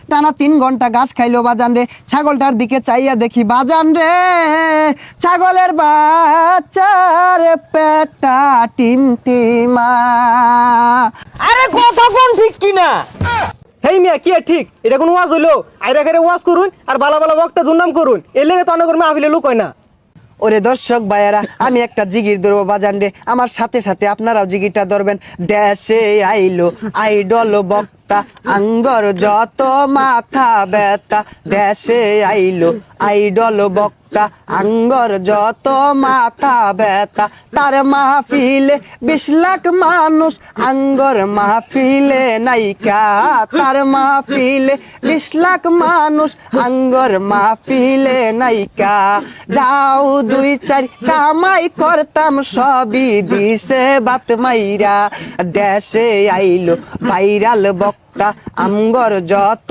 টানা 3 ঘন্টা ঘাস খাইলো বাজান রে। ছাগলটার দিকে চাইয়া দেখি বাজান রে, ছাগলের বাচ্চার পেটটা টিমটিমা। আরে কথা কোন ঠিক কিনা? হেই মিয়া কি ঠিক? এটা কোন ওয়াজ হইলো? আইরা করে ওয়াজ করুন আর বালা বালা বক্তা দুর্নাম করুন, এর লেগে তো অনেক মাহফিলে লোক হয় না। ওরে দর্শক ভাইয়েরা, আমি একটা জিগির ধরবো বাজান রে, আমার সাথে সাথে আপনারাও জিগিরটা ধরবেন। দেশে আইলো আইডল বক্তা, আঙ্গর যত মাথা ব্যথা। দেশে আইলো আইডল বক্তা, আঙ্গর যত মাথা ব্যথা। তার মাহফিলে 20 লাখ মানুষ, আঙ্গর মাহফিলে নাইকা। তার মাহফিলে 20 লাখ মানুষ, আঙ্গর মাহফিলে নাইকা। যাও 2-4 কামাই করতাম, সবই দিছে বাত মাইরা। দেশে আইলো ভাইরাল বক্তা, আঙ্গর যত